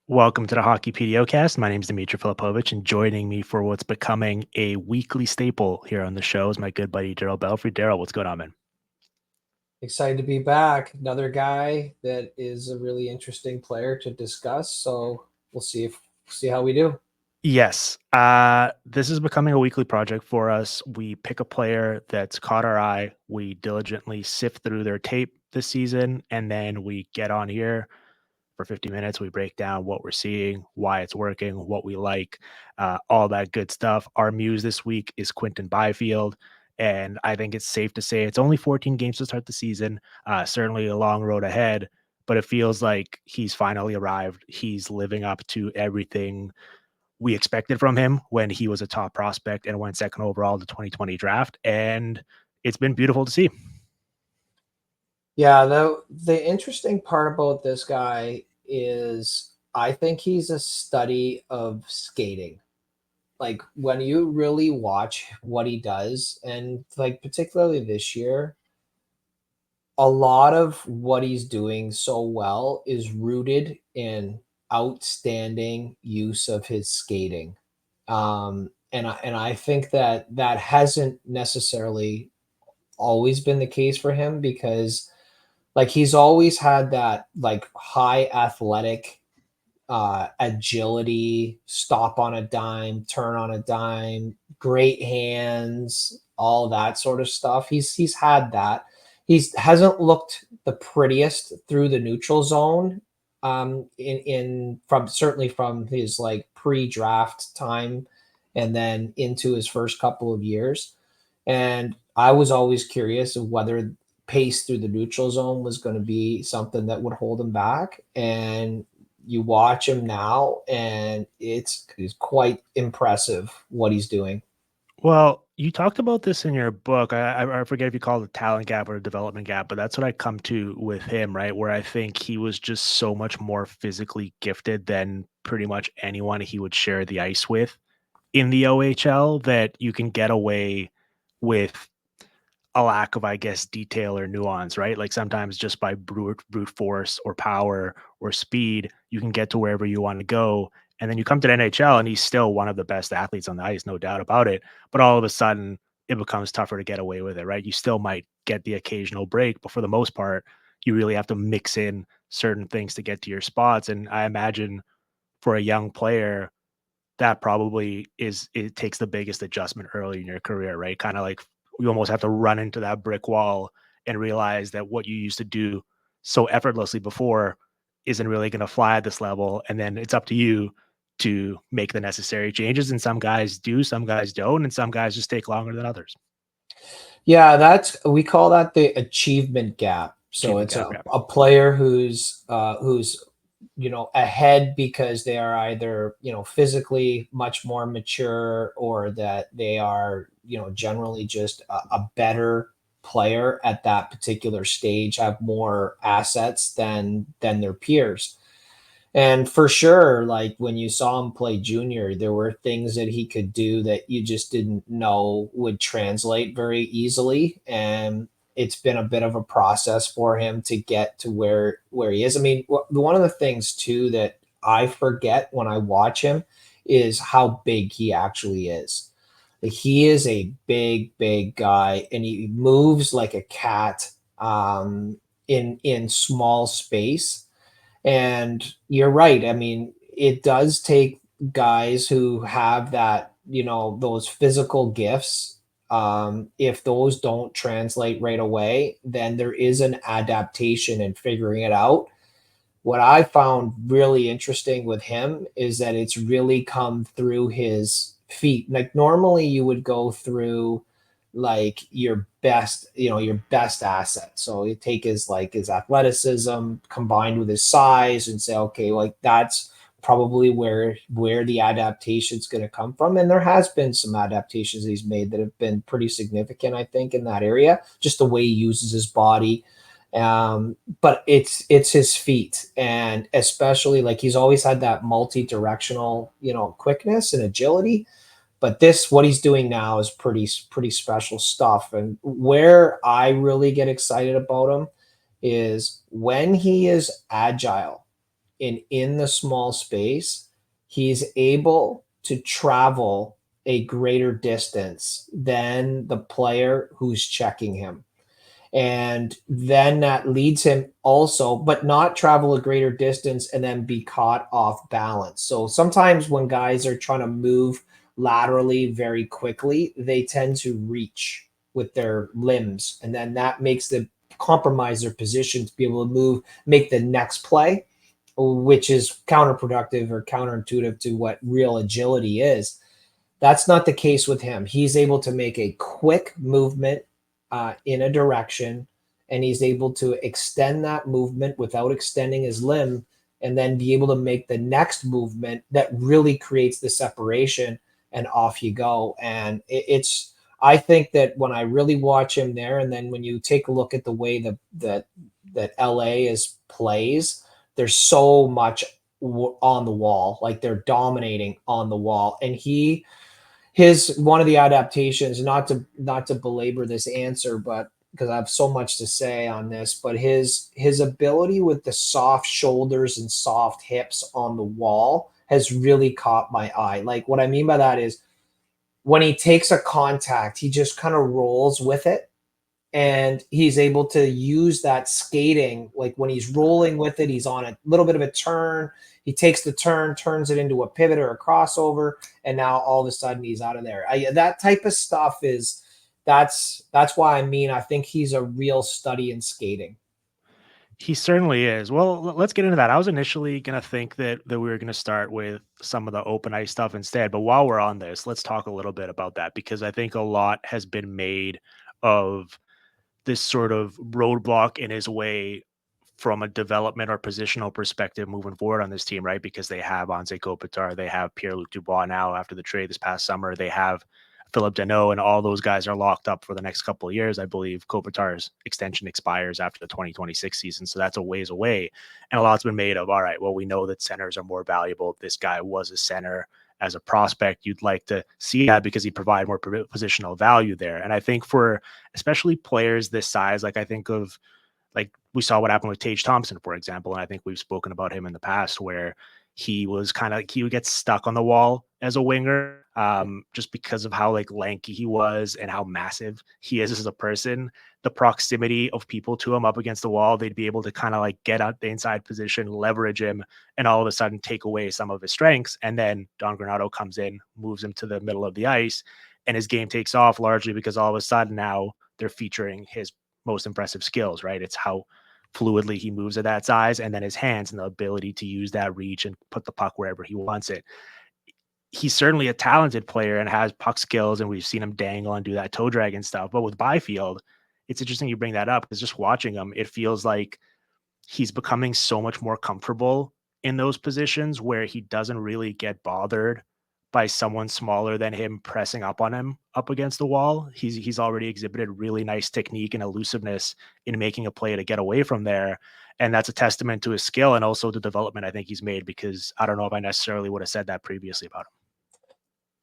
Welcome to the Hockey PDOcast. My name is Dimitri Filipovich, and joining me for what's becoming a weekly staple here on the show is my good buddy Daryl Belfry. Daryl, what's going on, man? Excited to be back. Another guy that is a really interesting player to discuss. So we'll see how we do. Yes, this is becoming a weekly project for us. We pick a player that's caught our eye. We diligently sift through their tape this season, and then we get on here for 50 minutes. We break down what we're seeing, why it's working, what we like, all that good stuff. Our muse this week is Quinton Byfield. And I think it's safe to say it's only 14 games to start the season. Certainly a long road ahead, but it feels like he's finally arrived. He's living up to everything we expected from him when he was a top prospect and went second overall to 2020 draft. And it's been beautiful to see. Yeah, the interesting part about this guy is I think he's a study of skating. Like when you really watch what he does, and like particularly this year, a lot of what he's doing so well is rooted in outstanding use of his skating. And I think that that hasn't necessarily always been the case for him because like he's always had that like high athletic agility, stop on a dime, turn on a dime, great hands, all that sort of stuff. He's had that. He's hasn't looked the prettiest through the neutral zone in from certainly from his like pre-draft time and then into his first couple of years. And I was always curious of whether pace through the neutral zone was going to be something that would hold him back. And you watch him now, and it's quite impressive what he's doing. Well, you talked about this in your book. I forget if you call it a talent gap or a development gap, but that's what I come to with him, right? Where I think he was just so much more physically gifted than pretty much anyone he would share the ice with in the OHL, that you can get away with a lack of, I guess, detail or nuance, right? Like sometimes just by brute force or power or speed, you can get to wherever you want to go. And then you come to the NHL and he's still one of the best athletes on the ice, no doubt about it. But all of a sudden, it becomes tougher to get away with it, right? You still might get the occasional break, but for the most part, you really have to mix in certain things to get to your spots. And I imagine for a young player, that probably is it takes the biggest adjustment early in your career, right? Kind of like you almost have to run into that brick wall and realize that what you used to do so effortlessly before isn't really going to fly at this level. And then it's up to you to make the necessary changes. And some guys do, some guys don't, and some guys just take longer than others. Yeah, that's we call that the achievement gap. So Achievement it's gap, a, yeah. a player who's ahead because they are either physically much more mature or that they are generally just a better player at that particular stage, have more assets than their peers. And for sure, like when you saw him play junior, there were things that he could do that you just didn't know would translate very easily. And it's been a bit of a process for him to get to where he is. I mean, one of the things too that I forget when I watch him is how big he actually is. Like, he is a big guy, and he moves like a cat in small space. And you're right. I mean, it does take guys who have that, those physical gifts. If those don't translate right away, then there is an adaptation in figuring it out. What I found really interesting with him is that it's really come through his feet. Like normally you would go through like your best asset. So you take his athleticism combined with his size and say, okay, like that's probably where the adaptation is going to come from. And there has been some adaptations he's made that have been pretty significant, I think, in that area, just the way he uses his body. But it's his feet, and especially like he's always had that multi-directional, quickness and agility. But this, what he's doing now, is pretty special stuff. And where I really get excited about him is when he is agile in the small space, he's able to travel a greater distance than the player who's checking him. And then that leads him also, but not travel a greater distance and then be caught off balance. So sometimes when guys are trying to move laterally very quickly, they tend to reach with their limbs. And then that makes them compromise their position to be able to move, make the next play, which is counterproductive or counterintuitive to what real agility is. That's not the case with him. He's able to make a quick movement in a direction, and he's able to extend that movement without extending his limb, and then be able to make the next movement that really creates the separation, and off you go. And it's, I think that when I really watch him there, and then when you take a look at the way that LA is plays, there's so much on the wall, like they're dominating on the wall, and his one of the adaptations, not to belabor this answer, but because I have so much to say on this, but his ability with the soft shoulders and soft hips on the wall has really caught my eye. Like, what I mean by that is when he takes a contact, he just kind of rolls with it, and he's able to use that skating. Like when he's rolling with it, he's on a little bit of a turn. He takes the turn, turns it into a pivot or a crossover, and now all of a sudden he's out of there. That type of stuff is, that's why I mean, I think he's a real study in skating. He certainly is. Well, let's get into that. I was initially gonna think that we were gonna start with some of the open ice stuff instead, but while we're on this, let's talk a little bit about that because I think a lot has been made of this sort of roadblock in his way from a development or positional perspective moving forward on this team, right? Because they have Anze Kopitar, they have Pierre-Luc Dubois now after the trade this past summer, they have Philip Deneau, and all those guys are locked up for the next couple of years. I believe Kopitar's extension expires after the 2026 season, so that's a ways away. And a lot's been made of, all right, well, we know that centers are more valuable. This guy was a center as a prospect. You'd like to see that because he provided more positional value there. And I think for especially players this size, like I think of like we saw what happened with Tage Thompson, for example, and I think we've spoken about him in the past where he was kind of he would get stuck on the wall as a winger just because of how like lanky he was and how massive he is as a person. The proximity of people to him up against the wall, they'd be able to kind of like get out the inside position, leverage him, and all of a sudden take away some of his strengths. And then Don Granato comes in, moves him to the middle of the ice, and his game takes off largely because all of a sudden now they're featuring his most impressive skills, right? It's how fluidly he moves at that size, and then his hands and the ability to use that reach and put the puck wherever he wants it. He's certainly a talented player and has puck skills, and we've seen him dangle and do that toe drag and stuff. But with Byfield, it's interesting you bring that up because just watching him, it feels like he's becoming so much more comfortable in those positions where he doesn't really get bothered by someone smaller than him pressing up on him up against the wall. He's already exhibited really nice technique and elusiveness in making a play to get away from there. And that's a testament to his skill and also the development I think he's made because I don't know if I necessarily would have said that previously about him.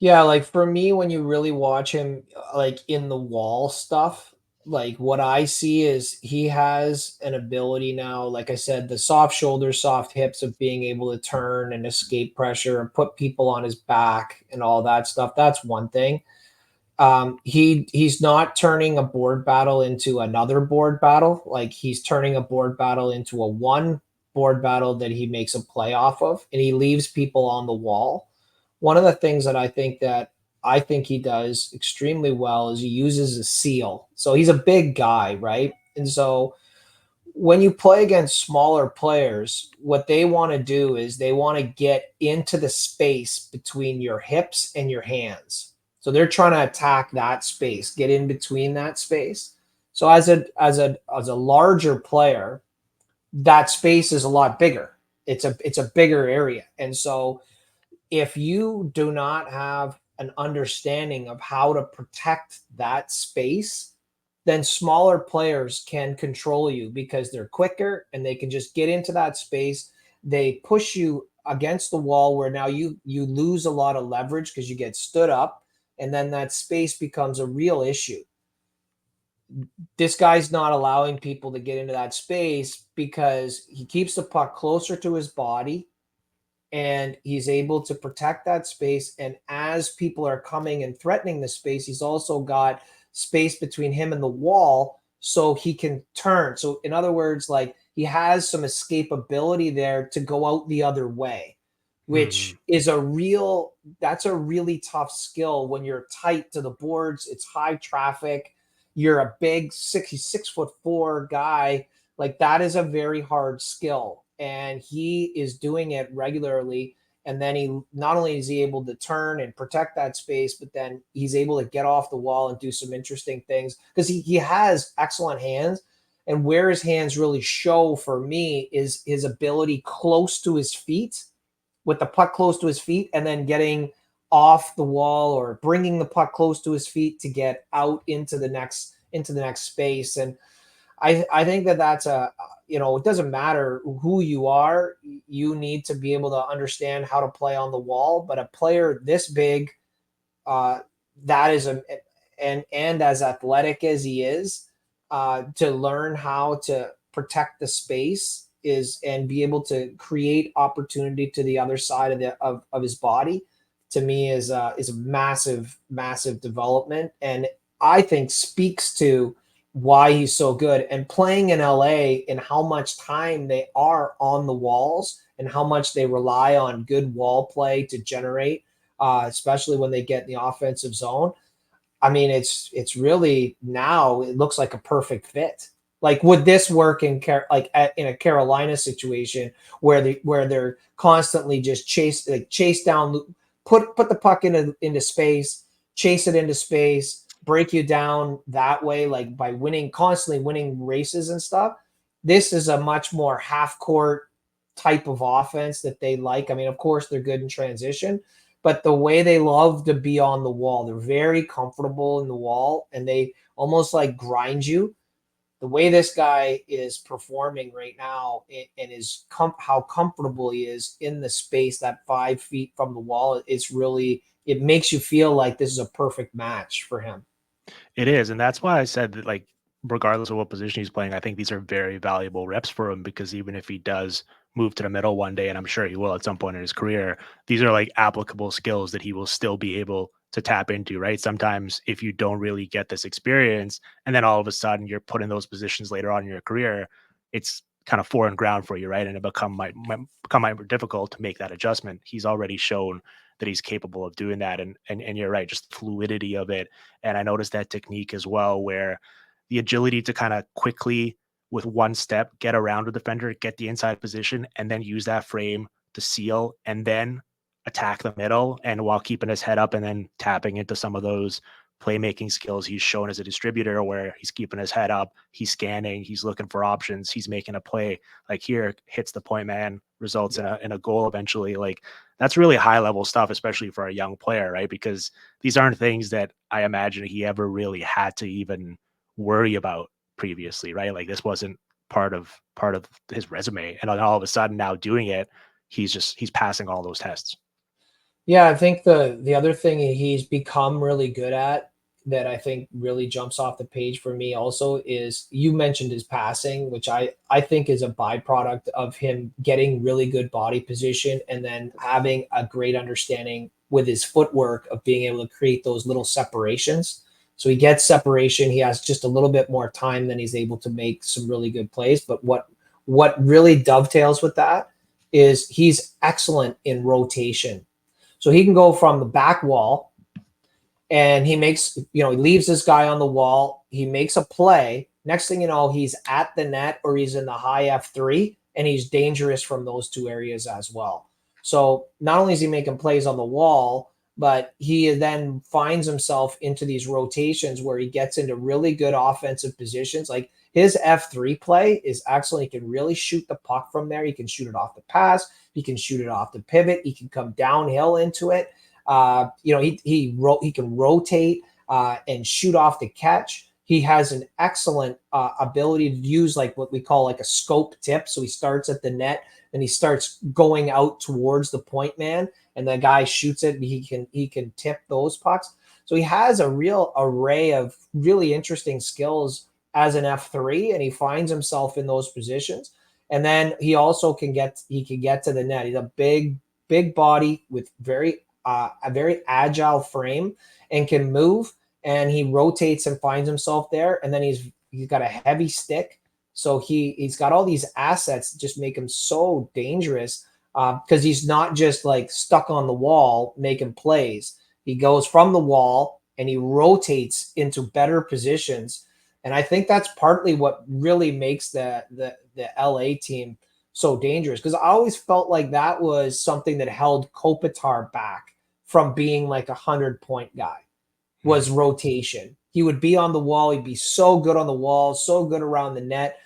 Yeah, like for me, when you really watch him, like in the wall stuff, like what I see is he has an ability now, like I said, the soft shoulders, soft hips of being able to turn and escape pressure and put people on his back and all that stuff. That's one thing. He's not turning a board battle into another board battle. Like he's turning a board battle into a one board battle that he makes a play off of, and he leaves people on the wall. One of the things that I think he does extremely well is he uses a seal. So he's a big guy, right? And so when you play against smaller players, what they want to do is they want to get into the space between your hips and your hands. So they're trying to attack that space, get in between that space. So as a larger player, that space is a lot bigger. It's a bigger area. And so if you do not have an understanding of how to protect that space, then smaller players can control you because they're quicker and they can just get into that space. They push you against the wall where now you lose a lot of leverage because you get stood up, and then that space becomes a real issue. this guy's not allowing people to get into that space because he keeps the puck closer to his body and he's able to protect that space. And as people are coming and threatening the space, he's also got space between him and the wall so he can turn. So, in other words, like he has some escapability there to go out the other way, Mhm. which is that's a really tough skill when you're tight to the boards. It's high traffic. You're a big 6'4" guy, like that is a very hard skill, and he is doing it regularly. And then he not only is he able to turn and protect that space, but then he's able to get off the wall and do some interesting things because he has excellent hands. And where his hands really show for me is his ability close to his feet, with the puck close to his feet, and then getting off the wall or bringing the puck close to his feet to get out into the next space. And I think that that's a, it doesn't matter who you are, you need to be able to understand how to play on the wall. But a player this big, uh, that is a and as athletic as he is, to learn how to protect the space is and be able to create opportunity to the other side of his body, to me is a massive development, and I think speaks to why he's so good. And playing in LA and how much time they are on the walls and how much they rely on good wall play to generate, especially when they get in the offensive zone. I mean, it's really, now it looks like a perfect fit. Like, would this work in a Carolina situation where they're constantly just chase down, put the puck into space, chase it into space, break you down that way, like by constantly winning races and stuff. This is a much more half court type of offense that they like. I mean, of course, they're good in transition, but the way they love to be on the wall, they're very comfortable in the wall and they almost like grind you. The way this guy is performing right now and how comfortable he is in the space that 5 feet from the wall, it makes you feel like this is a perfect match for him. It is, and that's why I said that, like, regardless of what position he's playing, I think these are very valuable reps for him because even if he does move to the middle one day, and I'm sure he will at some point in his career, these are like applicable skills that he will still be able to tap into, right? Sometimes if you don't really get this experience and then all of a sudden you're put in those positions later on in your career, it's kind of foreign ground for you, right? And it might become more difficult to make that adjustment. He's already shown that he's capable of doing that. And you're right, just the fluidity of it. And I noticed that technique as well, where the agility to kind of quickly, with one step, get around a defender, get the inside position, and then use that frame to seal and then attack the middle. And while keeping his head up and then tapping into some of those playmaking skills he's shown as a distributor, where he's keeping his head up, he's scanning, he's looking for options, he's making a play. Like here, hits the point man, results in Yeah. a goal eventually. Like that's really high level stuff, especially for a young player, right? Because these aren't things that I imagine he ever really had to even worry about previously, right? Like this wasn't part of his resume, and then all of a sudden now doing it, he's passing all those tests. Yeah, I think the other thing he's become really good at that I think really jumps off the page for me also is, you mentioned his passing, which I think is a byproduct of him getting really good body position and then having a great understanding with his footwork of being able to create those little separations. So he gets separation, he has just a little bit more time, then he's able to make some really good plays. But what really dovetails with that is he's excellent in rotation, so he can go from the back wall and he leaves this guy on the wall. He makes a play. Next thing you know, he's at the net or he's in the high F3 and he's dangerous from those two areas as well. So not only is he making plays on the wall, but he then finds himself into these rotations where he gets into really good offensive positions. Like his F3 play is excellent. He can really shoot the puck from there. He can shoot it off the pass. He can shoot it off the pivot. He can come downhill into it. He can rotate and shoot off the catch. He has an excellent ability to use like what we call like a scope tip. So he starts at the net and he starts going out towards the point man, and the guy shoots it. And he can tip those pucks. So he has a real array of really interesting skills as an F3, and he finds himself in those positions. And then he also can get to the net. He's a big body with a very agile frame and can move, and he rotates and finds himself there. And then he's got a heavy stick, so he's got all these assets that just make him so dangerous, because he's not just like stuck on the wall making plays. He goes from the wall and he rotates into better positions. And I think that's partly what really makes the LA team so dangerous, because I always felt like that was something that held Kopitar back from being like 100-point guy, was rotation. He would be on the wall. He'd be so good on the wall, so good around the net.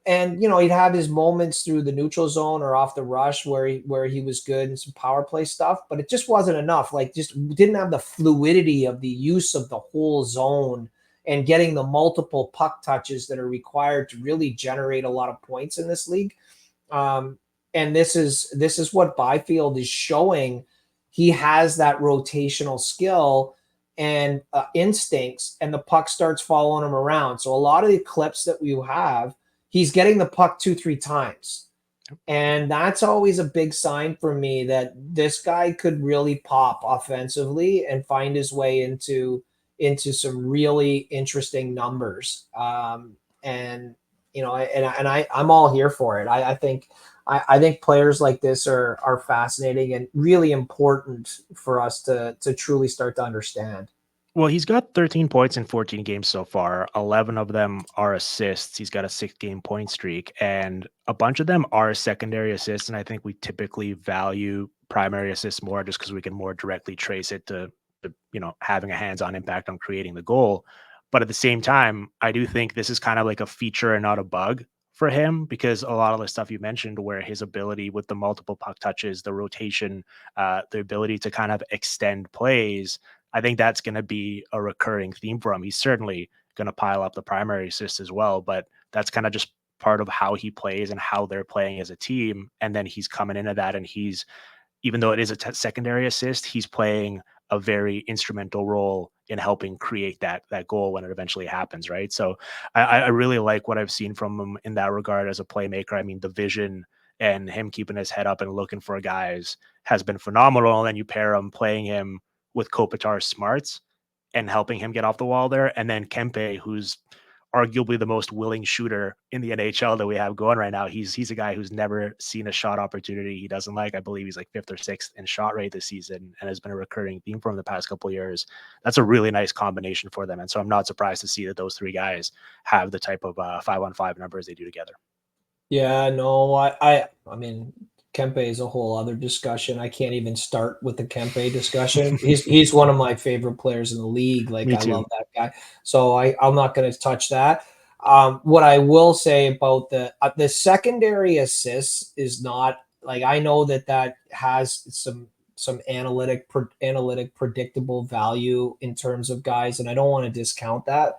And he'd have his moments through the neutral zone or off the rush where he was good in some power play stuff, but it just wasn't enough. Like, just didn't have the fluidity of the use of the whole zone and getting the multiple puck touches that are required to really generate a lot of points in this league. And this is what Byfield is showing. He has that rotational skill and instincts, and the puck starts following him around. So a lot of the clips that we have, he's getting the puck 2-3 times. And that's always a big sign for me that this guy could really pop offensively and find his way into some really interesting numbers. And I'm all here for it. I think players like this are fascinating and really important for us to truly start to understand. Well, he's got 13 points in 14 games so far. 11 of them are assists. He's got a 6-game point streak, and a bunch of them are secondary assists. And I think we typically value primary assists more just because we can more directly trace it to having a hands-on impact on creating the goal. But at the same time, I do think this is kind of like a feature and not a bug for him, because a lot of the stuff you mentioned, where his ability with the multiple puck touches, the rotation, the ability to kind of extend plays, I think that's going to be a recurring theme for him. He's certainly going to pile up the primary assists as well, but that's kind of just part of how he plays and how they're playing as a team. And then he's coming into that, and even though it is a secondary assist, he's playing a very instrumental role in helping create that goal when it eventually happens, right? So I really like what I've seen from him in that regard as a playmaker. I mean, the vision and him keeping his head up and looking for guys has been phenomenal. And then you pair him playing him with Kopitar's smarts and helping him get off the wall there, and then Kempe, who's arguably the most willing shooter in the NHL that we have going right now. He's a guy who's never seen a shot opportunity he doesn't like. I believe he's like 5th or 6th in shot rate this season, and has been a recurring theme for him the past couple of years. That's a really nice combination for them, and so I'm not surprised to see that those three guys have the type of 5-on-5 numbers they do together. Yeah, no, I mean, Kempe is a whole other discussion. I can't even start with the Kempe discussion. He's one of my favorite players in the league. Like, Me I too. love that guy. So I'm not going to touch that. What I will say about the secondary assists is not like, I know that has some analytic predictable value in terms of guys, and I don't want to discount that.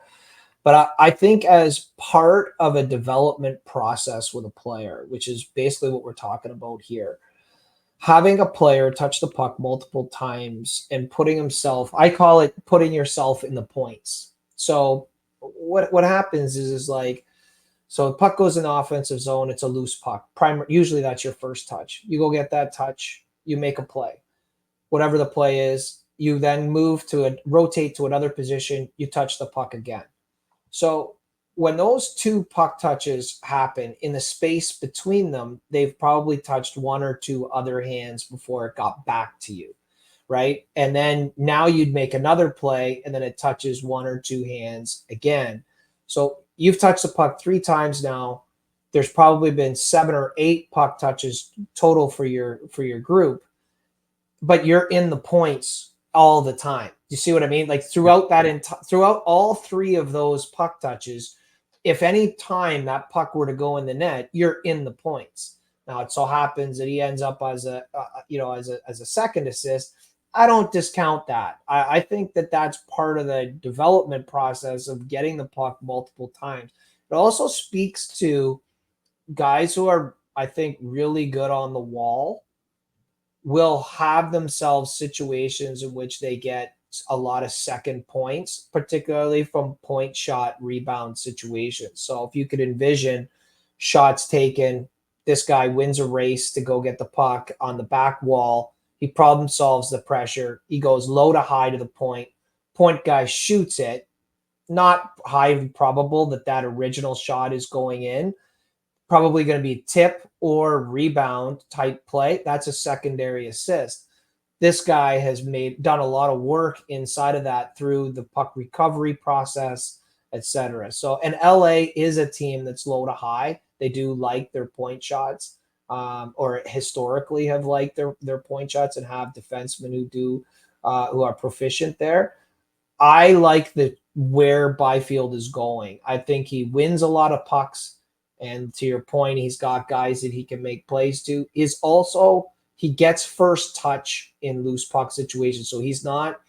But I think as part of a development process with a player, which is basically what we're talking about here, having a player touch the puck multiple times and putting himself, I call it putting yourself in the points. So what happens is like, so the puck goes in the offensive zone, it's a loose puck. Usually that's your first touch. You go get that touch, you make a play. Whatever the play is, you then rotate to another position, you touch the puck again. So when those two puck touches happen, in the space between them, they've probably touched one or two other hands before it got back to you, right? And then now you'd make another play, and then it touches one or two hands again. So you've touched the puck 3 times now. There's probably been 7 or 8 puck touches total for your group, but you're in the points all the time. You see what I mean? Like, throughout throughout all 3 of those puck touches, if any time that puck were to go in the net, you're in the points. Now, it so happens that he ends up as a second assist. I don't discount that. I think that that's part of the development process of getting the puck multiple times. It also speaks to guys who are, I think, really good on the wall will have themselves situations in which they get a lot of second points, particularly from point shot rebound situations. So if you could envision shots taken, this guy wins a race to go get the puck on the back wall. He problem solves the pressure. He goes low to high to the point. Point guy shoots it. Not highly probable that that original shot is going in. Probably going to be tip or rebound type play. That's a secondary assist. This guy has done a lot of work inside of that through the puck recovery process, etc. So, and LA is a team that's low to high. They do like their point shots, or historically have liked their point shots and have defensemen who are proficient there. I like the where Byfield is going. I think he wins a lot of pucks, and to your point, he's got guys that he can make plays to. Is also he gets first touch in loose puck situations, so he's not.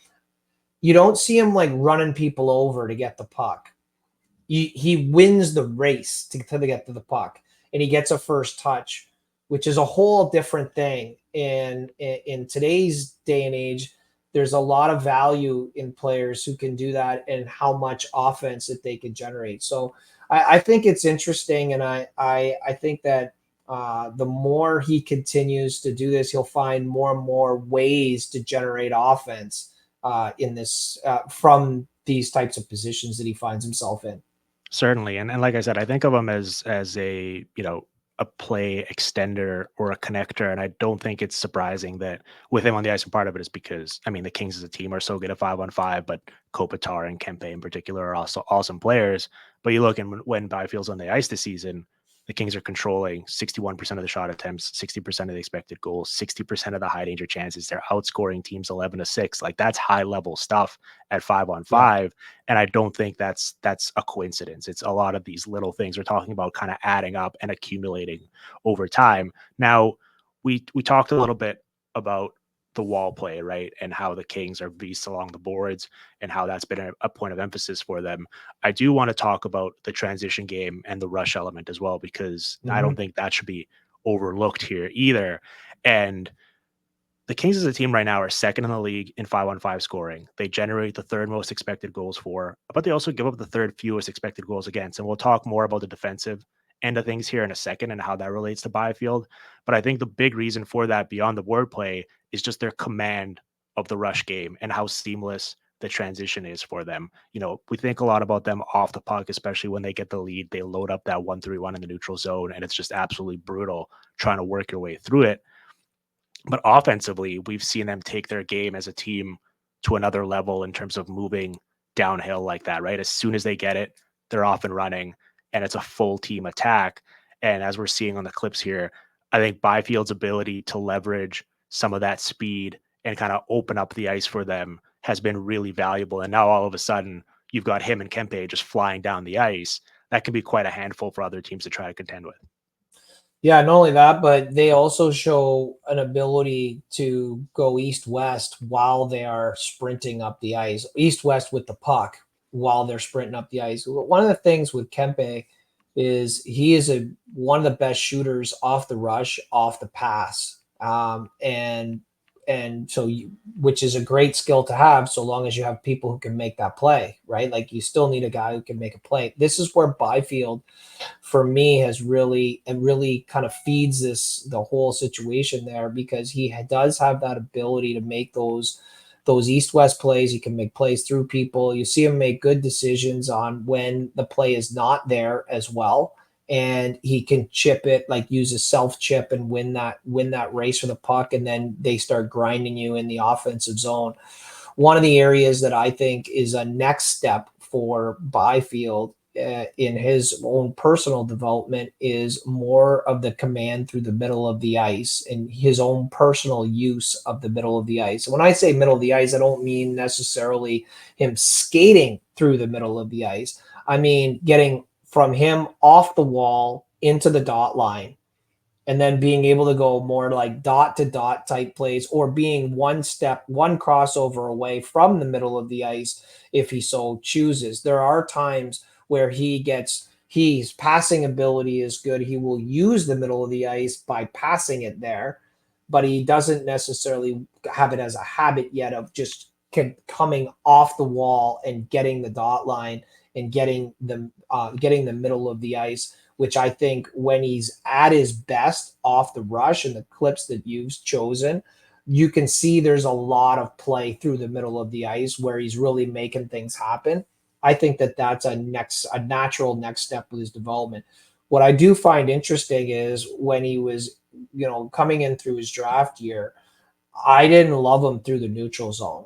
You don't see him like running people over to get the puck. He wins the race to get to the puck, and he gets a first touch, which is a whole different thing. And in today's day and age, there's a lot of value in players who can do that and how much offense that they can generate. So I think it's interesting, and I think that the more he continues to do this, he'll find more and more ways to generate offense in this from these types of positions that he finds himself in. Certainly, and like I said, I think of him as a, a play extender or a connector, and I don't think it's surprising that with him on the ice, and part of it is because, I mean, the Kings as a team are so good at 5-on-5, but Kopitar and Kempe in particular are also awesome players. But you look, and when Byfield's on the ice this season, the Kings are controlling 61% of the shot attempts, 60% of the expected goals, 60% of the high danger chances. They're outscoring teams 11-6. Like, that's high level stuff at 5 on Yeah. 5. And I don't think that's a coincidence. It's a lot of these little things we're talking about kind of adding up and accumulating over time. Now, we talked a little bit about the wall play, right? And how the Kings are beasts along the boards and how that's been a point of emphasis for them. I do want to talk about the transition game and the rush element as well, because I don't Mm-hmm. think that should be overlooked here either. And the Kings as a team right now are second in the league in 5-on-5 scoring. They generate the third most expected goals for, but they also give up the third fewest expected goals against. And we'll talk more about the defensive end of things here in a second and how that relates to Byfield. But I think the big reason for that beyond the wordplay is just their command of the rush game and how seamless the transition is for them. We think a lot about them off the puck, especially when they get the lead. They load up that 1-3-1 in the neutral zone, and it's just absolutely brutal trying to work your way through it. But offensively, we've seen them take their game as a team to another level in terms of moving downhill like that, right? As soon as they get it, they're off and running, and it's a full team attack. And as we're seeing on the clips here, I think Byfield's ability to leverage some of that speed and kind of open up the ice for them has been really valuable. And now all of a sudden, you've got him and Kempe just flying down the ice. That can be quite a handful for other teams to try to contend with. Yeah, not only that, but they also show an ability to go east-west while they are sprinting up the ice, east-west with the puck while they're sprinting up the ice. One of the things with Kempe is he is one of the best shooters off the rush, off the pass, and so which is a great skill to have, so long as you have people who can make that play, right? Like you still need a guy who can make a play. This is where Byfield for me has really kind of feeds the whole situation there, because he does have that ability to make those east-west plays. He can make plays through people. You see him make good decisions on when the play is not there as well, and he can chip it, like use a self chip and win that race for the puck, and then they start grinding you in the offensive zone. One of the areas that I think is a next step for Byfield in his own personal development is more of the command through the middle of the ice and his own personal use of the middle of the ice. And when I say middle of the ice, I don't mean necessarily him skating through the middle of the ice. I mean getting from him off the wall into the dot line, and then being able to go more like dot to dot type plays, or being one crossover away from the middle of the ice if he so chooses. There are times where his passing ability is good. He will use the middle of the ice by passing it there, but he doesn't necessarily have it as a habit yet of just coming off the wall and getting the dot line and getting the middle of the ice, which I think when he's at his best off the rush and the clips that you've chosen, you can see there's a lot of play through the middle of the ice where he's really making things happen. I think that that's a natural next step with his development. What I do find interesting is when he was, coming in through his draft year, I didn't love him through the neutral zone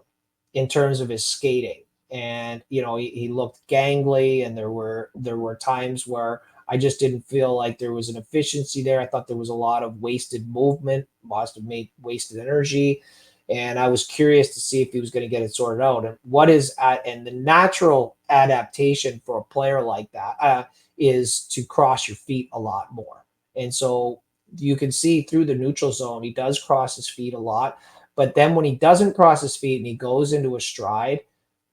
in terms of his skating. And he looked gangly, and there were times where I just didn't feel like there was an efficiency there. I thought there was a lot of wasted movement, must have made wasted energy. And I was curious to see if he was going to get it sorted out. And and the natural adaptation for a player like that is to cross your feet a lot more. And so you can see through the neutral zone, he does cross his feet a lot. But then when he doesn't cross his feet and he goes into a stride,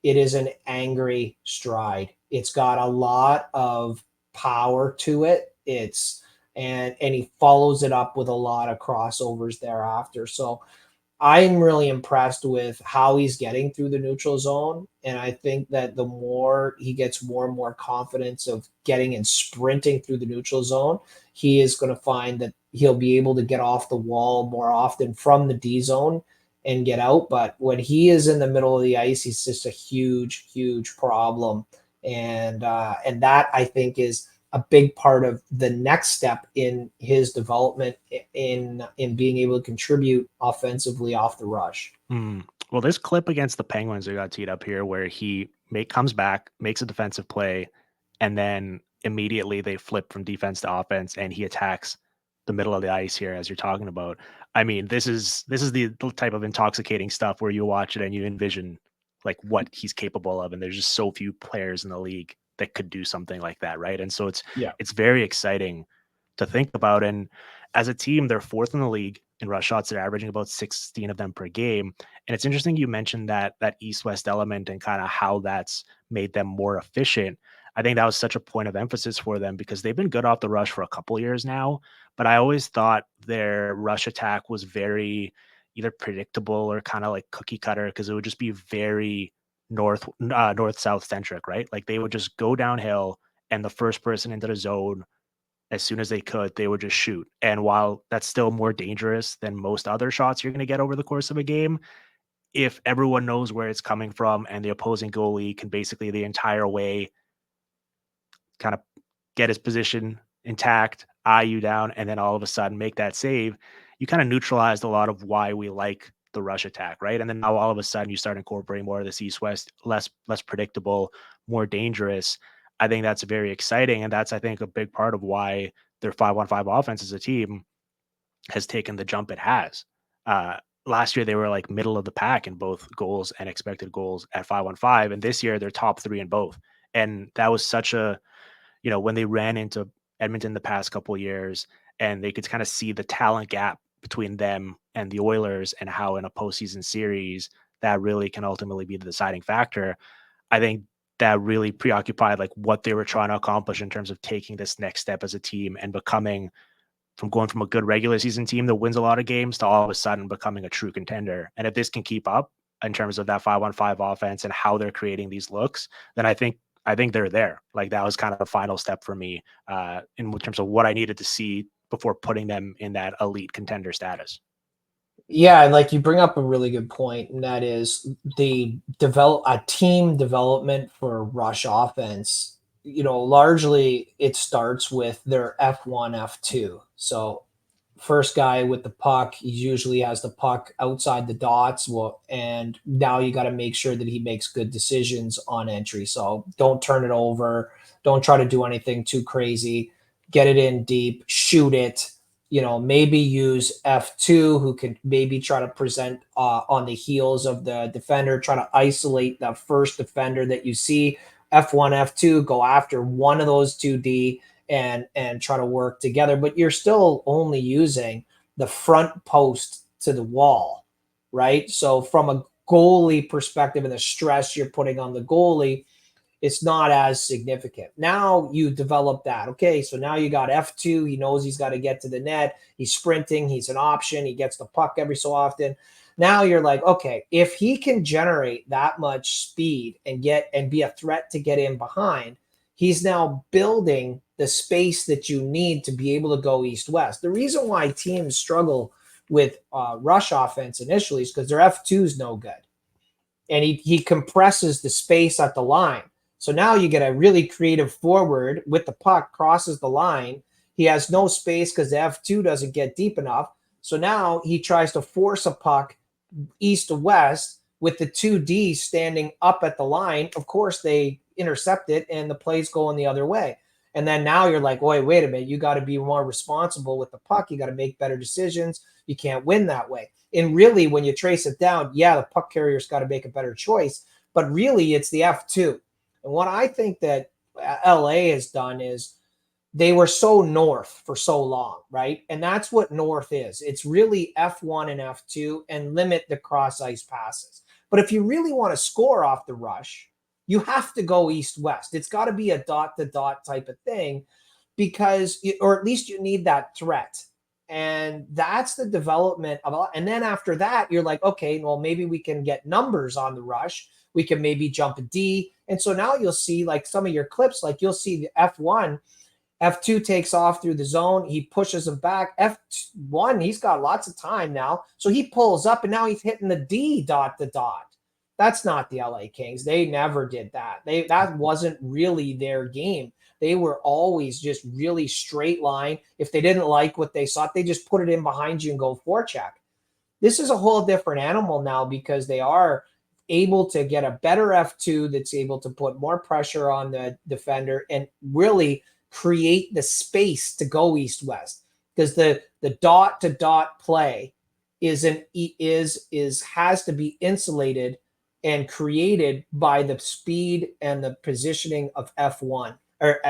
it is an angry stride. It's got a lot of power to it. And he follows it up with a lot of crossovers thereafter. So I'm really impressed with how he's getting through the neutral zone. And I think that the more he gets more and more confidence of getting and sprinting through the neutral zone, he is going to find that he'll be able to get off the wall more often from the D zone and get out. But when he is in the middle of the ice, he's just a huge, huge problem. And that I think is a big part of the next step in his development in being able to contribute offensively off the rush. Hmm. Well, this clip against the Penguins we got teed up here, where comes back, makes a defensive play, and then immediately they flip from defense to offense, and he attacks the middle of the ice here, as you're talking about. I mean, this is the type of intoxicating stuff where you watch it and you envision like what he's capable of, and there's just so few players in the league that could do something like that, right? And so Yeah. it's very exciting to think about. And as a team, they're fourth in the league in rush shots. They're averaging about 16 of them per game. And it's interesting you mentioned that east-west element and kind of how that's made them more efficient. I think that was such a point of emphasis for them because they've been good off the rush for a couple years now, but I always thought their rush attack was very either predictable or kind of like cookie cutter because it would just be very north south centric, right? Like they would just go downhill and the first person into the zone as soon as they could, they would just shoot. And while that's still more dangerous than most other shots you're going to get over the course of a game, if everyone knows where it's coming from and the opposing goalie can basically the entire way kind of get his position intact, eye you down, and then all of a sudden make that save, you kind of neutralized a lot of why we like the rush attack, right? And then now all of a sudden you start incorporating more of this east west, less predictable, more dangerous. I think that's very exciting, and that's I think a big part of why their 5-on-5 offense as a team has taken the jump it has. Uh, Last year they were like middle of the pack in both goals and expected goals at 5-on-5, and this year they're top three in both. And that was such a when they ran into Edmonton the past couple of years and they could kind of see the talent gap between them and the Oilers and how in a postseason series that really can ultimately be the deciding factor. I think that really preoccupied like what they were trying to accomplish in terms of taking this next step as a team and becoming from going from a good regular season team that wins a lot of games to all of a sudden becoming a true contender. And if this can keep up in terms of that 5-on-5 offense and how they're creating these looks, then I think they're there. Like that was kind of the final step for me in terms of what I needed to see before putting them in that elite contender status. Yeah, and like you bring up a really good point, and that is the develop a team development for rush offense. Largely it starts with their F1, F2. So first guy with the puck, he usually has the puck outside the dots. Well, and now you got to make sure that he makes good decisions on entry. So don't turn it over. Don't try to do anything too crazy. Get it in deep, shoot it. Maybe use F2, who can maybe try to present on the heels of the defender, try to isolate the first defender that you see. F1, F2, go after one of those 2D and try to work together, but you're still only using the front post to the wall, right? So from a goalie perspective and the stress you're putting on the goalie, it's not as significant. Now you develop that. Okay, so now you got F2. He knows he's got to get to the net. He's sprinting. He's an option. He gets the puck every so often. Now you're like, okay, if he can generate that much speed and be a threat to get in behind, he's now building the space that you need to be able to go east-west. The reason why teams struggle with rush offense initially is because their F2 is no good. And he compresses the space at the line. So now you get a really creative forward with the puck, crosses the line. He has no space because the F2 doesn't get deep enough. So now he tries to force a puck east to west with the 2D standing up at the line. Of course, they intercept it and the play's going the other way. And then now you're like, wait a minute, you got to be more responsible with the puck. You got to make better decisions. You can't win that way. And really, when you trace it down, yeah, the puck carrier's got to make a better choice, but really it's the F2. And what I think that LA has done is they were so north for so long, right? And that's what north is. It's really F1 and F2 and limit the cross ice passes. But if you really want to score off the rush, you have to go east west. It's got to be a dot to dot type of thing because, or at least you need that threat. And that's the development of, and then after that, you're like, okay, well, maybe we can get numbers on the rush. We can maybe jump a D. And so now you'll see like some of your clips, like you'll see the F1, F2 takes off through the zone. He pushes him back. F1, he's got lots of time now. So he pulls up and now he's hitting the D dot to dot. That's not the LA Kings. They never did that. That wasn't really their game. They were always just really straight line. If they didn't like what they saw, they just put it in behind you and go forecheck. This is a whole different animal now because they are able to get a better F2 that's able to put more pressure on the defender and really create the space to go east-west. Because the dot to dot play has to be insulated and created by the speed and the positioning of F1 or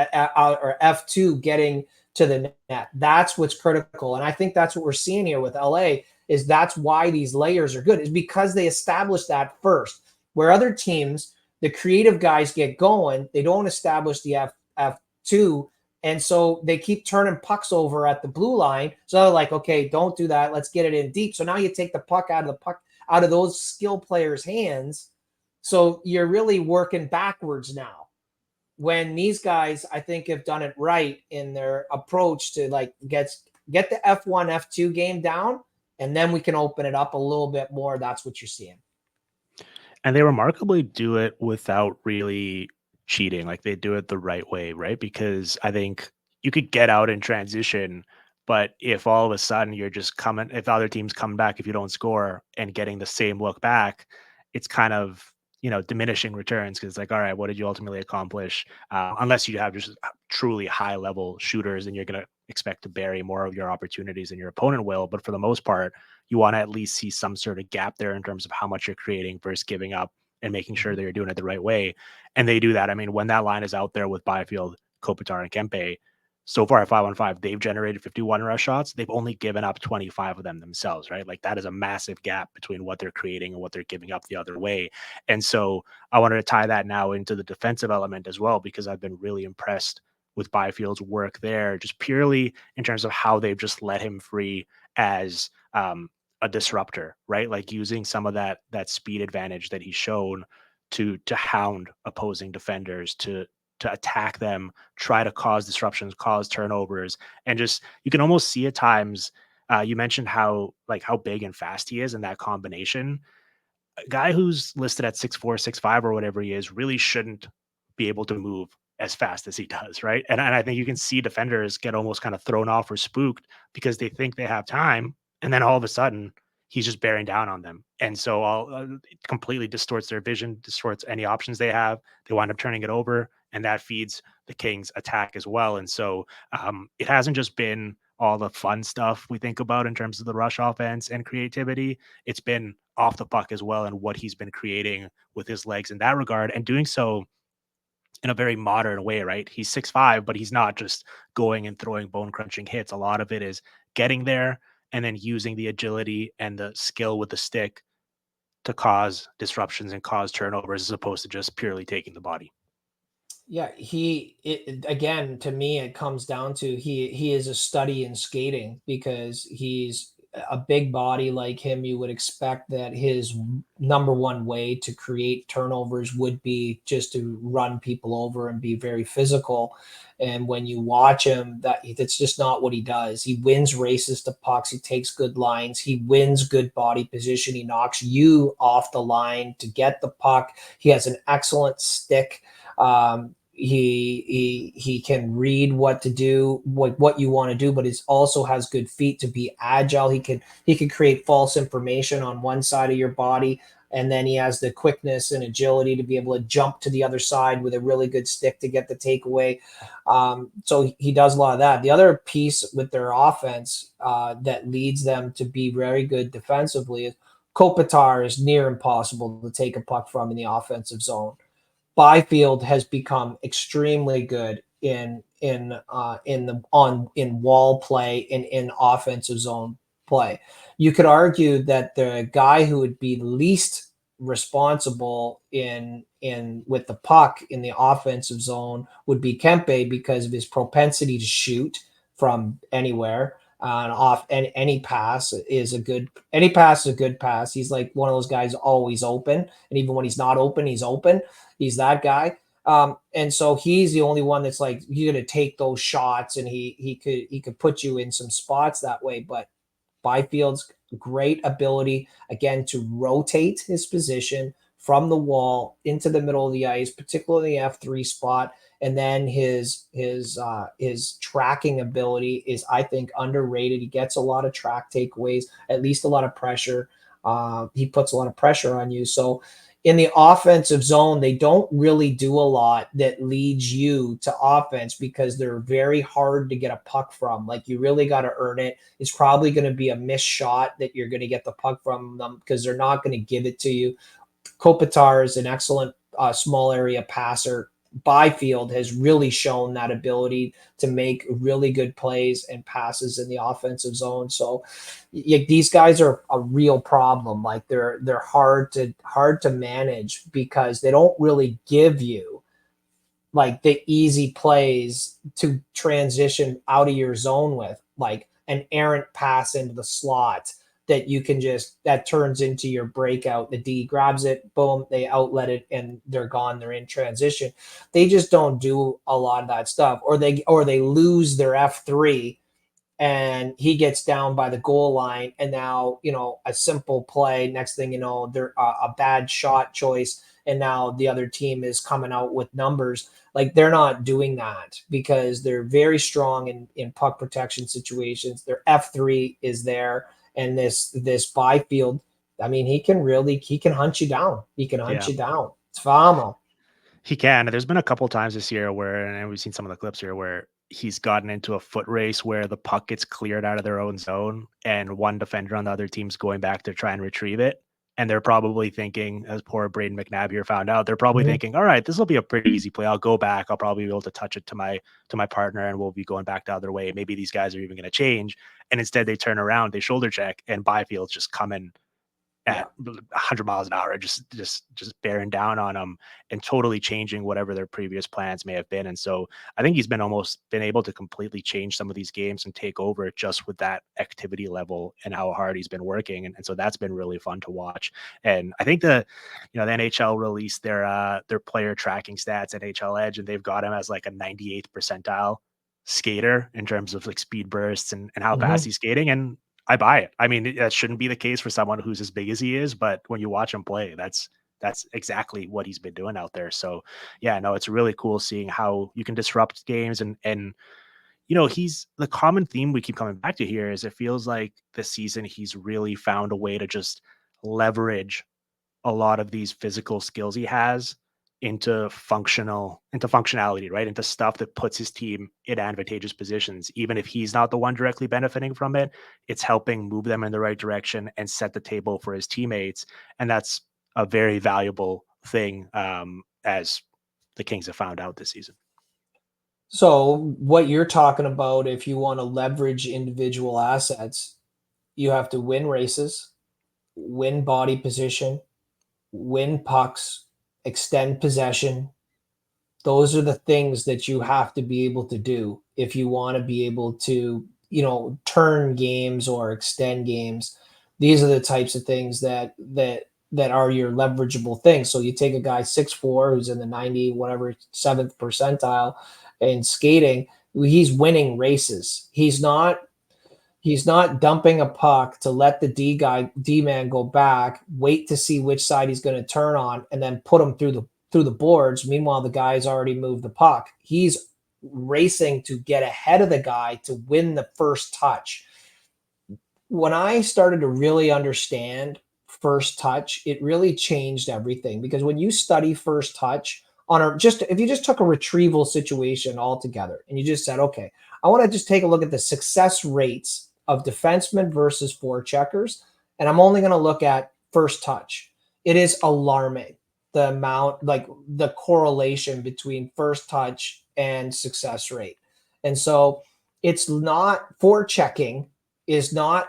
F2 getting to the net. That's what's critical. And I think that's what we're seeing here with LA is that's why these layers are good is because they established that first. Where other teams, the creative guys get going, they don't establish the F2. And so they keep turning pucks over at the blue line. So they're like, okay, don't do that. Let's get it in deep. So now you take the puck out of those skill players' hands. So you're really working backwards now. When these guys, I think, have done it right in their approach to like get the F1, F2 game down, and then we can open it up a little bit more. That's what you're seeing. And they remarkably do it without really cheating. Like they do it the right way, right? Because I think you could get out in transition, but if all of a sudden you're just coming, if other teams come back, if you don't score and getting the same look back, it's kind of, diminishing returns because it's like, all right, what did you ultimately accomplish? Unless you have just truly high level shooters and you're going to expect to bury more of your opportunities than your opponent will. But for the most part, you want to at least see some sort of gap there in terms of how much you're creating versus giving up and making sure that you're doing it the right way. And they do that. I mean, when that line is out there with Byfield, Kopitar, and Kempe, so far at 5-on-5, they've generated 51 rush shots. They've only given up 25 of them themselves, right? Like that is a massive gap between what they're creating and what they're giving up the other way. And so I wanted to tie that now into the defensive element as well, because I've been really impressed with Byfield's work there, just purely in terms of how they've just let him free as a disruptor, right? Like using some of that speed advantage that he's shown to hound opposing defenders, to attack them, try to cause disruptions, cause turnovers, and just you can almost see at times. You mentioned how big and fast he is, and that combination. A guy who's listed at 6'4", 6'5", or whatever he is really shouldn't be able to move as fast as he does, right? And I think you can see defenders get almost kind of thrown off or spooked because they think they have time, and then all of a sudden he's just bearing down on them, and so it completely distorts their vision, distorts any options they have. They wind up turning it over, and that feeds the Kings' attack as well. And so it hasn't just been all the fun stuff we think about in terms of the rush offense and creativity. It's been off the puck as well and what he's been creating with his legs in that regard and doing so in a very modern way, right? He's 6'5", but he's not just going and throwing bone crunching hits. A lot of it is getting there and then using the agility and the skill with the stick to cause disruptions and cause turnovers as opposed to just purely taking the body. Yeah, again, to me, it comes down to he is a study in skating because he's a big body like him. You would expect that his number one way to create turnovers would be just to run people over and be very physical. And when you watch him, that's just not what he does. He wins races to pucks. He takes good lines. He wins good body position. He knocks you off the line to get the puck. He has an excellent stick. He can read what to do, what you want to do, but he also has good feet to be agile. He can create false information on one side of your body, and then he has the quickness and agility to be able to jump to the other side with a really good stick to get the takeaway. So he does a lot of that. The other piece with their offense that leads them to be very good defensively is Kopitar is near impossible to take a puck from in the offensive zone. Byfield has become extremely good in wall play and in offensive zone play. You could argue that the guy who would be least responsible in with the puck in the offensive zone would be Kempe because of his propensity to shoot from anywhere. And off any pass is a good any pass is a good pass. He's like one of those guys always open, and even when he's not open, he's open. He's that guy. And so he's the only one that's like you're gonna take those shots, and he could put you in some spots that way. But Byfield's great ability again to rotate his position from the wall into the middle of the ice, particularly the F3 spot, and then his tracking ability is, I think, underrated. He gets a lot of track takeaways, at least a lot of pressure. He puts a lot of pressure on you. So in the offensive zone, they don't really do a lot that leads you to offense because they're very hard to get a puck from. Like you really got to earn it. It's probably going to be a missed shot that you're going to get the puck from them because they're not going to give it to you. Kopitar is an excellent small area passer. Byfield has really shown that ability to make really good plays and passes in the offensive zone. So these guys are a real problem. Like they're hard to manage because they don't really give you like the easy plays to transition out of your zone with, like an errant pass into the slot that you can just that turns into your breakout. The D grabs it, boom, they outlet it, and they're gone. They're in transition. They just don't do a lot of that stuff, or they lose their F3 and he gets down by the goal line, and now a simple play, next thing you know they're a bad shot choice, and now the other team is coming out with numbers. Like they're not doing that because they're very strong in puck protection situations. Their F3 is there, and this Byfield, I mean, he can hunt you down. He can hunt Yeah. you down. It's phenomenal. He can. There's been a couple times this year where, and we've seen some of the clips here where he's gotten into a foot race where the puck gets cleared out of their own zone and one defender on the other team's going back to try and retrieve it. And they're probably thinking, as poor Braden McNabb here found out, they're probably Mhm. thinking, all right, this will be a pretty easy play. I'll go back. I'll probably be able to touch it to my partner and we'll be going back the other way. Maybe these guys are even going to change. And instead they turn around, they shoulder check, and Byfield's just coming Yeah. at 100 miles an hour, just bearing down on them and totally changing whatever their previous plans may have been. And so I think he's been able to completely change some of these games and take over just with that activity level and how hard he's been working. And so that's been really fun to watch. And I think the NHL released their player tracking stats at NHL Edge, and they've got him as like a 98th percentile skater in terms of like speed bursts and how fast Mhm. he's skating. And I buy it. I mean, that shouldn't be the case for someone who's as big as he is, but when you watch him play, that's exactly what he's been doing out there. So, yeah, no, it's really cool seeing how you can disrupt games and he's the common theme we keep coming back to here is it feels like this season he's really found a way to just leverage a lot of these physical skills he has into functionality, right? Into stuff that puts his team in advantageous positions. Even if he's not the one directly benefiting from it, it's helping move them in the right direction and set the table for his teammates. And that's a very valuable thing, as the Kings have found out this season. So what you're talking about, if you want to leverage individual assets, you have to win races, win body position, win pucks, extend possession, Those are the things that you have to be able to do if you want to be able to, turn games or extend games. These are the types of things that are your leverageable things. So you take a guy 6'4" who's in the 90 whatever seventh percentile in skating, he's winning races. He's not dumping a puck to let the D man go back, wait to see which side he's going to turn on, and then put him through the boards. Meanwhile, the guy's already moved the puck. He's racing to get ahead of the guy to win the first touch. When I started to really understand first touch, it really changed everything, because when you study first touch on a just if you just took a retrieval situation altogether and you just said, okay, I want to just take a look at the success rates of defensemen versus forecheckers, and I'm only going to look at first touch. It is alarming, the amount, like the correlation between first touch and success rate. And so it's not forechecking is not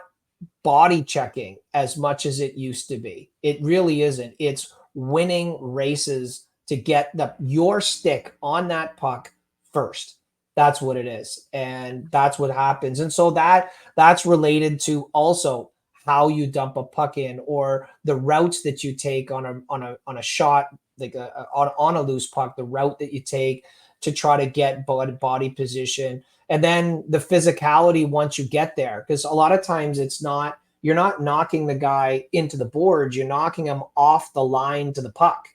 body checking as much as it used to be. It really isn't. It's winning races to get your stick on that puck first. That's what it is, and that's what happens. And so that's related to also how you dump a puck in, or the routes that you take on a shot, like on a loose puck, the route that you take to try to get body position, and then the physicality once you get there, because a lot of times you're not knocking the guy into the boards, you're knocking him off the line to the puck,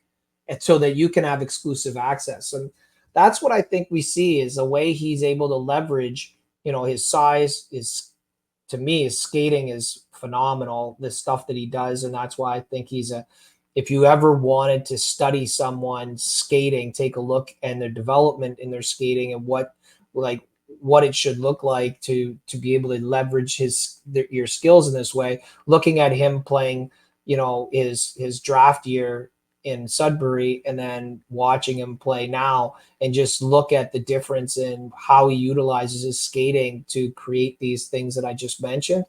and so that you can have exclusive access. And that's what I think we see, is the way he's able to leverage, his size. Is To me, his skating is phenomenal, the stuff that he does. And that's why I think if you ever wanted to study someone's skating, take a look and their development in their skating, and like what it should look like to be able to leverage your skills in this way. Looking at him playing, his draft year in Sudbury, and then watching him play now, and just look at the difference in how he utilizes his skating to create these things that I just mentioned.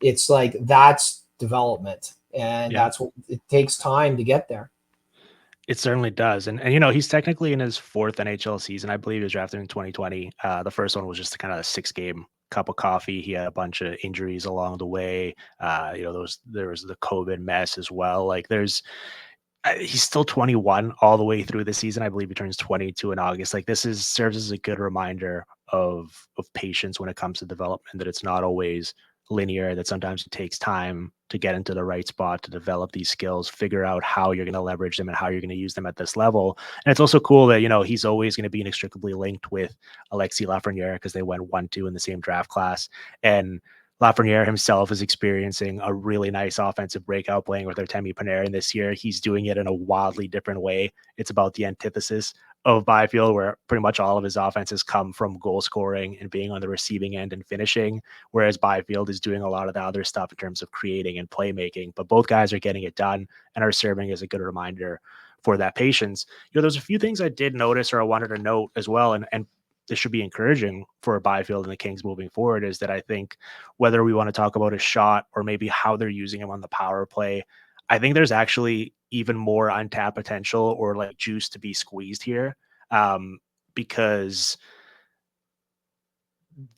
It's like, that's development, and Yeah. that's what it takes, time to get there. It certainly does, and he's technically in his 4th NHL season. I believe he was drafted in 2020. The first one was just kind of a 6-game cup of coffee. He had a bunch of injuries along the way. There was the COVID mess as well. Like, he's still 21 all the way through the season. I believe he turns 22 in August. Like, this is serves as a good reminder of patience when it comes to development, that it's not always linear, that sometimes it takes time to get into the right spot, to develop these skills, figure out how you're going to leverage them and how you're going to use them at this level. And it's also cool that, he's always going to be inextricably linked with Alexis Lafreniere, because they went 1-2 in the same draft class. And Lafreniere himself is experiencing a really nice offensive breakout playing with Artemi Panarin this year. He's doing it in a wildly different way. It's about the antithesis of Byfield, where pretty much all of his offenses come from goal scoring and being on the receiving end and finishing, whereas Byfield is doing a lot of the other stuff in terms of creating and playmaking. But both guys are getting it done and are serving as a good reminder for that patience. There's a few things I did notice, or I wanted to note as well, and this should be encouraging for Byfield and the Kings moving forward, is that I think, whether we want to talk about his shot or maybe how they're using him on the power play, I think there's actually even more untapped potential, or like juice to be squeezed here, because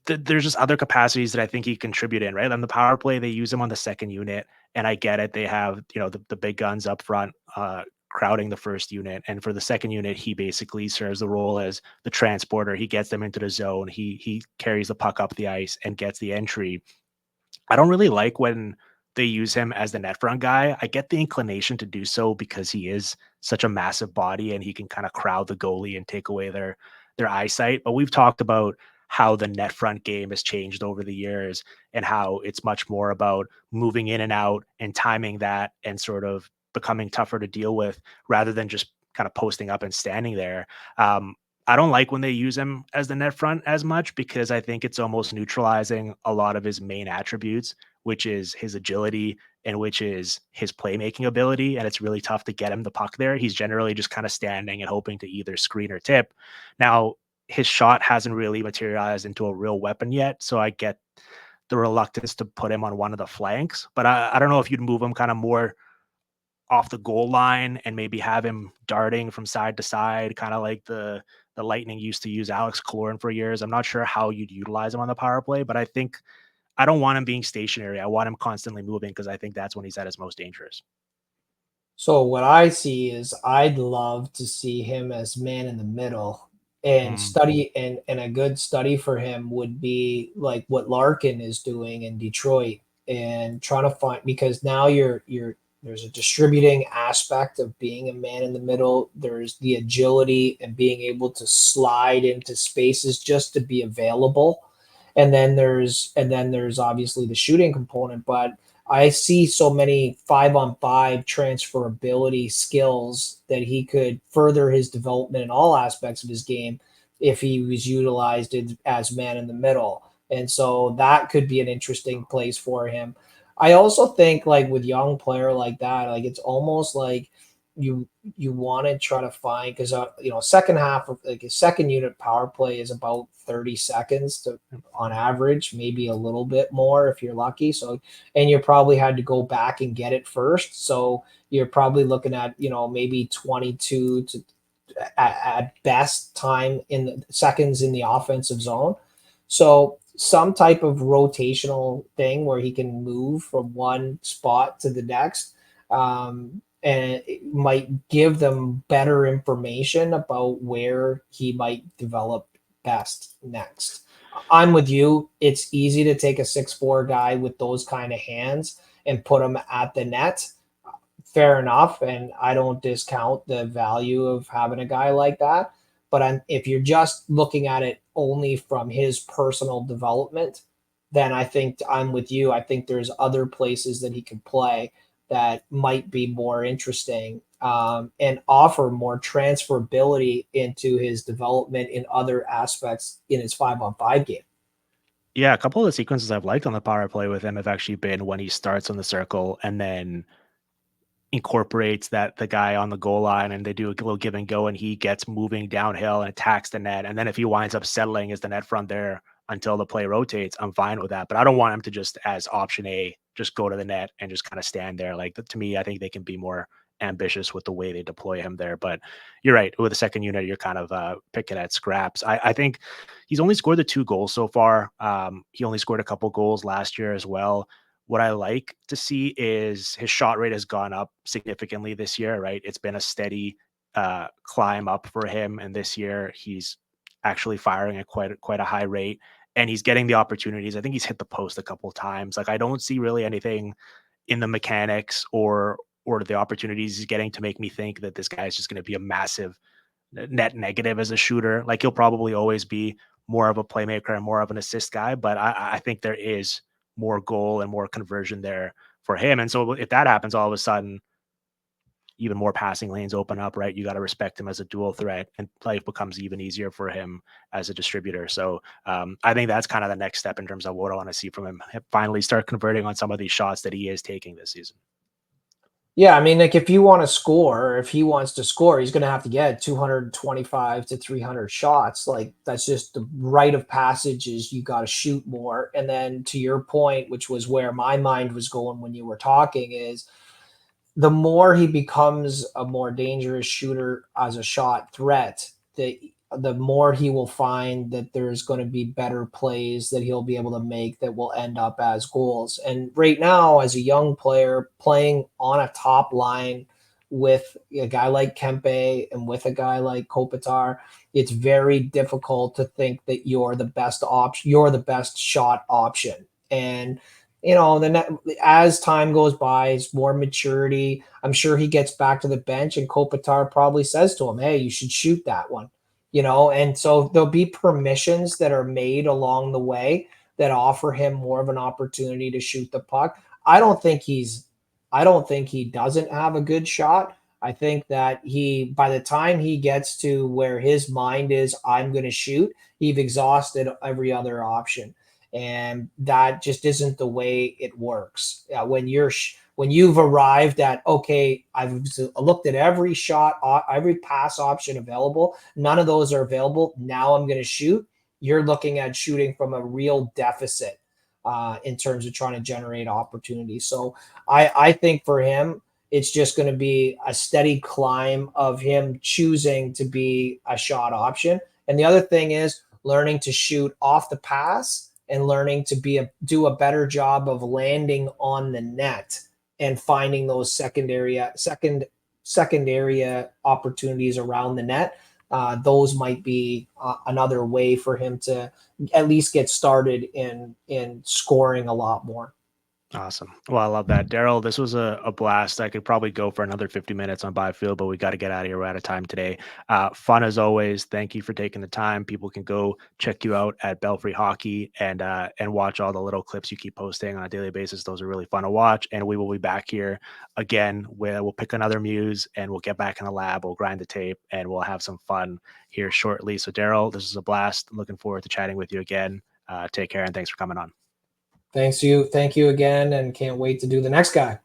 there's just other capacities that I think he contribute in, right? On the power play, they use him on the second unit, and I get it. They have, the big guns up front, crowding the first unit. And for the second unit, he basically serves the role as the transporter. He gets them into the zone. He carries the puck up the ice and gets the entry. I don't really like when they use him as the net front guy. I get the inclination to do so because he is such a massive body and he can kind of crowd the goalie and take away their eyesight. But we've talked about how the net front game has changed over the years, and how it's much more about moving in and out and timing that, and sort of becoming tougher to deal with, rather than just kind of posting up and standing there. I don't like when they use him as the net front as much, because I think it's almost neutralizing a lot of his main attributes, which is his agility and which is his playmaking ability. And it's really tough to get him the puck there. He's generally just kind of standing and hoping to either screen or tip. Now, his shot hasn't really materialized into a real weapon yet, so I get the reluctance to put him on one of the flanks. But I don't know if you'd move him kind of more off the goal line and maybe have him darting from side to side, kind of like the Lightning used to use Alex Killorn for years. I'm not sure how you'd utilize him on the power play, but I think I don't want him being stationary. I want him constantly moving because I think that's when he's at his most dangerous. So what I see is I'd love to see him as man in the middle and Mm, study, and a good study for him would be like what Larkin is doing in Detroit and trying to find, because now you're there's a distributing aspect of being a man in the middle. There's the agility and being able to slide into spaces just to be available. And then there's obviously the shooting component, but I see so many 5-on-5 transferability skills that he could further his development in all aspects of his game if he was utilized as man in the middle. And so that could be an interesting place for him. I also think like with young player like that, like it's almost like you you want to try to find, because second half of like a second unit power play is about 30 seconds to on average, maybe a little bit more if you're lucky. So, and you probably had to go back and get it first. So you're probably looking at, maybe 22 to at best time in the seconds in the offensive zone. So some type of rotational thing where he can move from one spot to the next. And it might give them better information about where he might develop best next. I'm with you. It's easy to take a 6'4" guy with those kind of hands and put him at the net. Fair enough. And I don't discount the value of having a guy like that. But if you're just looking at it only from his personal development, then I think I'm with you. I think there's other places that he can play that might be more interesting, and offer more transferability into his development in other aspects in his 5-on-5 game. yeah, a couple of the sequences I've liked on the power play with him have actually been when he starts on the circle and then incorporates that the guy on the goal line and they do a little give and go and he gets moving downhill and attacks the net. And then if he winds up settling as the net front there until the play rotates, I'm fine with that. But I don't want him to just as option A, just go to the net and just kind of stand there. Like to me, I think they can be more ambitious with the way they deploy him there. But you're right. With the second unit, you're kind of picking at scraps. I think he's only scored the 2 goals so far. He only scored a couple goals last year as well. What I like to see is his shot rate has gone up significantly this year, right? It's been a steady climb up for him, and this year he's actually firing at quite a high rate, and he's getting the opportunities. I think he's hit the post a couple of times. Like I don't see really anything in the mechanics or the opportunities he's getting to make me think that this guy is just going to be a massive net negative as a shooter. Like he'll probably always be more of a playmaker and more of an assist guy, but I think there is more goal and more conversion there for him. And so if that happens, all of a sudden, even more passing lanes open up, right? You got to respect him as a dual threat, and life becomes even easier for him as a distributor. So I think that's kind of the next step in terms of what I want to see from him. Finally, start converting on some of these shots that he is taking this season. Yeah, I mean, like if you want to score, if he wants to score, he's going to have to get 225 to 300 shots. Like that's just the rite of passage is you got to shoot more. And then to your point, which was where my mind was going when you were talking, is the more he becomes a more dangerous shooter as a shot threat, the more he will find that there's going to be better plays that he'll be able to make that will end up as goals. And right now, as a young player playing on a top line with a guy like Kempe and with a guy like Kopitar, it's very difficult to think that you're the best option, you're the best shot option. And then as time goes by, it's more maturity. I'm sure he gets back to the bench, and Kopitar probably says to him, "Hey, you should shoot that one." And so there'll be permissions that are made along the way that offer him more of an opportunity to shoot the puck. I don't think he doesn't have a good shot. I think that by the time he gets to where his mind is, I'm going to shoot, he's exhausted every other option. And that just isn't the way it works. When you've arrived at, okay, I've looked at every shot, every pass option available, none of those are available. Now I'm going to shoot. You're looking at shooting from a real deficit in terms of trying to generate opportunities. So I think for him, It's just going to be a steady climb of him choosing to be a shot option. And the other thing is learning to shoot off the pass and learning to do a better job of landing on the net and finding those secondary opportunities around the net. Those might be another way for him to at least get started in scoring a lot more. Awesome. Well, I love that. Daryl, this was a blast. I could probably go for another 50 minutes on Byfield, but we got to get out of here. We're out of time today. Fun as always. Thank you for taking the time. People can go check you out at Belfry Hockey and watch all the little clips you keep posting on a daily basis. Those are really fun to watch. And we will be back here again where we'll pick another muse and we'll get back in the lab. We'll grind the tape and we'll have some fun here shortly. So, Daryl, this is a blast. Looking forward to chatting with you again. Take care and thanks for coming on. Thank you again, and can't wait to do the next guy.